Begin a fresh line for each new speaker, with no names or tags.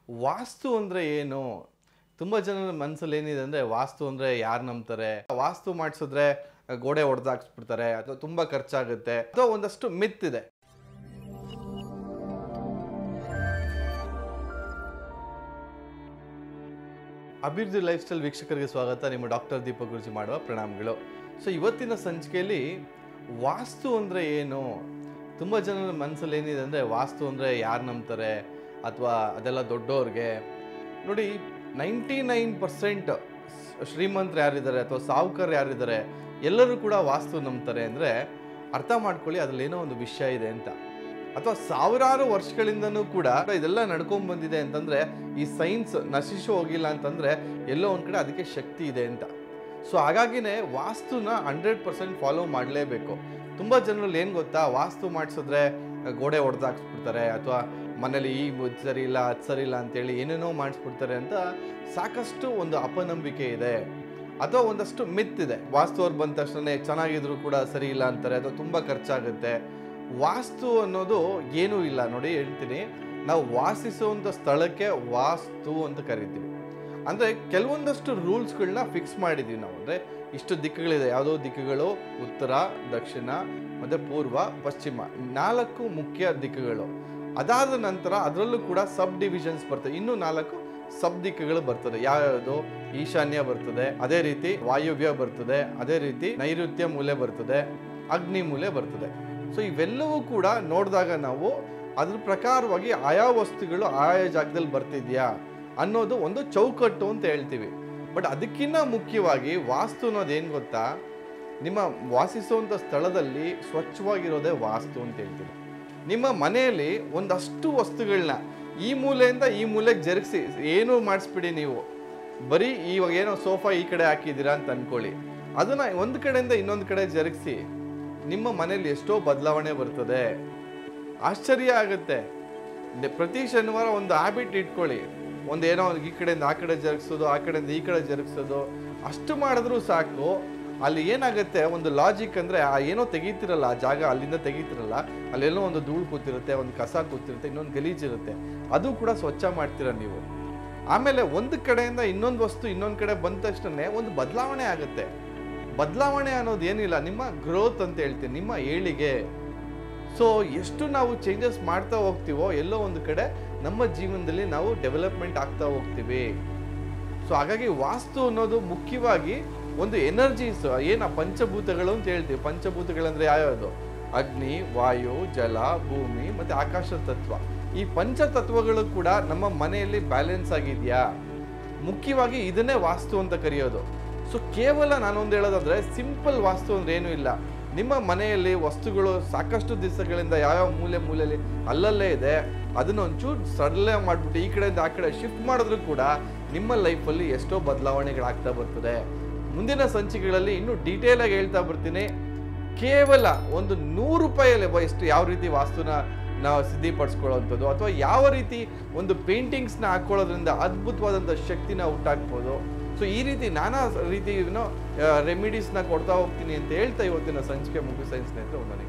ವಾಸ್ತು ಅಂದರೆ ಏನು? ತುಂಬ ಜನರ ಮನಸ್ಸಲ್ಲಿ ಏನಿದೆ ಅಂದರೆ ವಾಸ್ತು ಅಂದರೆ ಯಾರು ನಂಬ್ತಾರೆ, ವಾಸ್ತು ಮಾಡಿಸಿದ್ರೆ ಗೋಡೆ ಹೊಡೆದಾಕ್ಸ್ಬಿಡ್ತಾರೆ ಅಥವಾ ತುಂಬ ಖರ್ಚಾಗುತ್ತೆ ಅಥವಾ ಒಂದಷ್ಟು ಮಿತ್ ಇದೆ. ಅಭಿವೃದ್ಧಿ ಲೈಫ್ ಸ್ಟೈಲ್ ವೀಕ್ಷಕರಿಗೆ ಸ್ವಾಗತ. ನಿಮ್ಮ ಡಾಕ್ಟರ್ ದೀಪಕ್ ಗುರುಜಿ ಮಾಡುವ ಪ್ರಣಾಮಗಳು. ಸೊ ಇವತ್ತಿನ ಸಂಚಿಕೆಯಲ್ಲಿ ವಾಸ್ತು ಅಂದರೆ ಏನು? ತುಂಬ ಜನರ ಮನಸ್ಸಲ್ಲಿ ಏನಿದೆ ಅಂದರೆ ವಾಸ್ತು ಅಂದರೆ ಯಾರು ನಂಬ್ತಾರೆ ಅಥವಾ ಅದೆಲ್ಲ ದೊಡ್ಡವ್ರಿಗೆ. ನೋಡಿ, 99% ಶ್ರೀಮಂತರು ಯಾರಿದ್ದಾರೆ ಅಥವಾ ಸಾಹುಕಾರರು ಯಾರಿದ್ದಾರೆ ಎಲ್ಲರೂ ಕೂಡ ವಾಸ್ತು ನಂಬ್ತಾರೆ ಅಂದರೆ ಅರ್ಥ ಮಾಡ್ಕೊಳ್ಳಿ, ಅದರಲ್ಲಿ ಏನೋ ಒಂದು ವಿಷಯ ಇದೆ ಅಂತ. ಅಥವಾ ಸಾವಿರಾರು ವರ್ಷಗಳಿಂದನೂ ಕೂಡ ಇದೆಲ್ಲ ನಡ್ಕೊಂಡ್ ಬಂದಿದೆ ಅಂತಂದರೆ ಈ ಸೈನ್ಸ್ ನಶಿಸಿ ಹೋಗಿಲ್ಲ ಅಂತಂದರೆ ಎಲ್ಲೋ ಒಂದು ಕಡೆ ಅದಕ್ಕೆ ಶಕ್ತಿ ಇದೆ ಅಂತ. ಸೊ ಹಾಗಾಗಿನೇ ವಾಸ್ತುನ 100% ಫಾಲೋ ಮಾಡಲೇಬೇಕು. ತುಂಬ ಜನರಲ್ಲಿ ಏನು ಗೊತ್ತಾ, ವಾಸ್ತು ಮಾಡಿಸಿದ್ರೆ ಗೋಡೆ ಹೊಡೆದಾಕ್ಸ್ಬಿಡ್ತಾರೆ ಅಥವಾ ಮನೇಲಿ ಈ ಸರಿ ಇಲ್ಲ ಅದು ಸರಿ ಇಲ್ಲ ಅಂತೇಳಿ ಏನೇನೋ ಮಾಡಿಸ್ಬಿಡ್ತಾರೆ ಅಂತ ಸಾಕಷ್ಟು ಒಂದು ಅಪನಂಬಿಕೆ ಇದೆ ಅಥವಾ ಒಂದಷ್ಟು ಮಿತ್ ಇದೆ. ವಾಸ್ತು ಅವ್ರು ಬಂದ ತಕ್ಷಣ ಚೆನ್ನಾಗಿದ್ರು ಕೂಡ ಸರಿ ಇಲ್ಲ ಅಂತಾರೆ ಅಥವಾ ತುಂಬ ಖರ್ಚಾಗುತ್ತೆ. ವಾಸ್ತು ಅನ್ನೋದು ಏನೂ ಇಲ್ಲ. ನೋಡಿ ಹೇಳ್ತೀನಿ, ನಾವು ವಾಸಿಸುವಂಥ ಸ್ಥಳಕ್ಕೆ ವಾಸ್ತು ಅಂತ ಕರಿತೀವಿ. ಅಂದರೆ ಕೆಲವೊಂದಷ್ಟು ರೂಲ್ಸ್ಗಳನ್ನ ಫಿಕ್ಸ್ ಮಾಡಿದ್ದೀವಿ ನಾವು. ಅಂದರೆ ಇಷ್ಟು ದಿಕ್ಕುಗಳಿದೆ, ಯಾವುದೋ ದಿಕ್ಕುಗಳು ಉತ್ತರ, ದಕ್ಷಿಣ ಮತ್ತು ಪೂರ್ವ, ಪಶ್ಚಿಮ, 4 ಮುಖ್ಯ ದಿಕ್ಕುಗಳು. ಅದಾದ ನಂತರ ಅದರಲ್ಲೂ ಕೂಡ ಸಬ್ ಡಿವಿಷನ್ಸ್ ಬರ್ತದೆ, ಇನ್ನೂ 4 ಸಬ್ ದಿಕ್ಕುಗಳು ಬರ್ತದೆ. ಯಾವ್ಯಾವುದು? ಈಶಾನ್ಯ ಬರ್ತದೆ, ಅದೇ ರೀತಿ ವಾಯುವ್ಯ ಬರ್ತದೆ, ಅದೇ ರೀತಿ ನೈಋತ್ಯ ಮೂಲೆ ಬರ್ತದೆ, ಅಗ್ನಿ ಮೂಲೆ ಬರ್ತದೆ. ಸೊ ಇವೆಲ್ಲವೂ ಕೂಡ ನೋಡಿದಾಗ ನಾವು ಅದ್ರ ಪ್ರಕಾರವಾಗಿ ಆಯಾ ವಸ್ತುಗಳು ಆಯಾ ಜಾಗದಲ್ಲಿ ಬರ್ತಿದ್ಯಾ ಅನ್ನೋದು ಒಂದು ಚೌಕಟ್ಟು ಅಂತ ಹೇಳ್ತೀವಿ. ಬಟ್ ಅದಕ್ಕಿಂತ ಮುಖ್ಯವಾಗಿ ವಾಸ್ತು ಅನ್ನೋದು ಏನು ಗೊತ್ತಾ, ನಿಮ್ಮ ವಾಸಿಸುವಂಥ ಸ್ಥಳದಲ್ಲಿ ಸ್ವಚ್ಛವಾಗಿರೋದೇ ವಾಸ್ತು ಅಂತ ಹೇಳ್ತೀವಿ. ನಿಮ್ಮ ಮನೆಯಲ್ಲಿ ಒಂದಷ್ಟು ವಸ್ತುಗಳನ್ನ ಈ ಮೂಲೆಯಿಂದ ಈ ಮೂಲೆಗೆ ಜರುಗಿಸಿ ಏನೂ ಮಾಡಿಸ್ಬಿಡಿ. ನೀವು ಬರೀ ಇವಾಗ ಏನೋ ಸೋಫಾ ಈ ಕಡೆ ಹಾಕಿದ್ದೀರಾ ಅಂತ ಅಂದ್ಕೊಳ್ಳಿ, ಅದನ್ನ ಒಂದು ಕಡೆಯಿಂದ ಇನ್ನೊಂದು ಕಡೆ ಜರುಗಿಸಿ, ನಿಮ್ಮ ಮನೇಲಿ ಎಷ್ಟೋ ಬದಲಾವಣೆ ಬರ್ತದೆ. ಆಶ್ಚರ್ಯ ಆಗುತ್ತೆ. ಪ್ರತಿ ಶನಿವಾರ ಒಂದು ಹ್ಯಾಬಿಟ್ ಇಟ್ಕೊಳ್ಳಿ, ಒಂದೇನೋ ಈ ಕಡೆಯಿಂದ ಆ ಕಡೆ ಜರುಗಿಸೋದು, ಆ ಕಡೆಯಿಂದ ಈ ಕಡೆ ಜರುಗಿಸೋದು. ಅಷ್ಟು ಮಾಡಿದ್ರೂ ಸಾಕು. ಅಲ್ಲಿ ಏನಾಗುತ್ತೆ, ಒಂದು ಲಾಜಿಕ್ ಅಂದರೆ ಆ ಏನೋ ತೆಗೀತಿರಲ್ಲ, ಆ ಜಾಗ ಅಲ್ಲಿಂದ ತೆಗೀತಿರಲ್ಲ, ಅಲ್ಲೆಲ್ಲೋ ಒಂದು ಧೂಳು ಕೂತಿರುತ್ತೆ, ಒಂದು ಕಸ ಕೂತಿರುತ್ತೆ, ಇನ್ನೊಂದು ಗಲೀಜಿರುತ್ತೆ, ಅದು ಕೂಡ ಸ್ವಚ್ಛ ಮಾಡ್ತೀರ ನೀವು. ಆಮೇಲೆ ಒಂದು ಕಡೆಯಿಂದ ಇನ್ನೊಂದು ವಸ್ತು ಇನ್ನೊಂದು ಕಡೆ ಬಂದ ತಕ್ಷಣ ಒಂದು ಬದಲಾವಣೆ ಆಗುತ್ತೆ. ಬದಲಾವಣೆ ಅನ್ನೋದು ಏನಿಲ್ಲ, ನಿಮ್ಮ ಗ್ರೋತ್ ಅಂತ ಹೇಳ್ತೀನಿ, ನಿಮ್ಮ ಏಳಿಗೆ. ಸೊ ಎಷ್ಟು ನಾವು ಚೇಂಜಸ್ ಮಾಡ್ತಾ ಹೋಗ್ತೀವೋ ಎಲ್ಲೋ ಒಂದು ಕಡೆ ನಮ್ಮ ಜೀವನದಲ್ಲಿ ನಾವು ಡೆವಲಪ್ಮೆಂಟ್ ಆಗ್ತಾ ಹೋಗ್ತೀವಿ. ಸೊ ಹಾಗಾಗಿ ವಾಸ್ತು ಅನ್ನೋದು ಮುಖ್ಯವಾಗಿ ಒಂದು ಎನರ್ಜೀಸ್, ಏನು ಪಂಚಭೂತಗಳು ಅಂತ ಹೇಳ್ತೀವಿ. ಪಂಚಭೂತಗಳಂದ್ರೆ ಯಾವ್ಯಾವುದು? ಅಗ್ನಿ, ವಾಯು, ಜಲ, ಭೂಮಿ ಮತ್ತು ಆಕಾಶ ತತ್ವ. ಈ ಪಂಚತತ್ವಗಳು ಕೂಡ ನಮ್ಮ ಮನೆಯಲ್ಲಿ ಬ್ಯಾಲೆನ್ಸ್ ಆಗಿದೆಯಾ, ಮುಖ್ಯವಾಗಿ ಇದನ್ನೇ ವಾಸ್ತು ಅಂತ ಕರೆಯೋದು. ಸೊ ಕೇವಲ ನಾನೊಂದು ಹೇಳೋದಾದ್ರೆ ಸಿಂಪಲ್ ವಾಸ್ತು ಅಂದ್ರೆ ಏನೂ ಇಲ್ಲ. ನಿಮ್ಮ ಮನೆಯಲ್ಲಿ ವಸ್ತುಗಳು ಸಾಕಷ್ಟು ದಿವಸಗಳಿಂದ ಯಾವ್ಯಾವ ಮೂಲೆಯಲ್ಲಿ ಅಲ್ಲಲ್ಲೇ ಇದೆ, ಅದನ್ನ ಒಂಚೂರು ಸಡಲ ಮಾಡಿಬಿಟ್ಟು ಈ ಕಡೆಯಿಂದ ಆ ಕಡೆ ಶಿಫ್ಟ್ ಮಾಡಿದ್ರು ಕೂಡ ನಿಮ್ಮ ಲೈಫಲ್ಲಿ ಎಷ್ಟೋ ಬದಲಾವಣೆಗಳಾಗ್ತಾ ಬರ್ತದೆ. ಮುಂದಿನ ಸಂಚಿಕೆಗಳಲ್ಲಿ ಇನ್ನೂ ಡೀಟೇಲ್ ಆಗಿ ಹೇಳ್ತಾ ಬರ್ತೀನಿ. ಕೇವಲ ಒಂದು 100 ರೂಪಾಯಲ್ಲಿ ಎಷ್ಟು ಯಾವ ರೀತಿ ವಾಸ್ತುನ ನಾವು ಸಿದ್ಧಿಪಡಿಸ್ಕೊಳ್ಳೋವಂಥದ್ದು ಅಥವಾ ಯಾವ ರೀತಿ ಒಂದು ಪೇಂಟಿಂಗ್ಸ್ನ ಹಾಕೊಳ್ಳೋದ್ರಿಂದ ಅದ್ಭುತವಾದಂಥ ಶಕ್ತಿನ ಹುಟ್ಟಾಕ್ಬೋದು. ಸೊ ಈ ರೀತಿ ನಾನಾ ರೀತಿ ರೆಮಿಡೀಸ್ನ ಕೊಡ್ತಾ ಹೋಗ್ತೀನಿ ಅಂತ ಹೇಳ್ತಾ ಇವತ್ತಿನ ಸಂಚಿಕೆ ಮುಗಿಸ್ತಾ ಸ್ನೇಹಿತರೆ.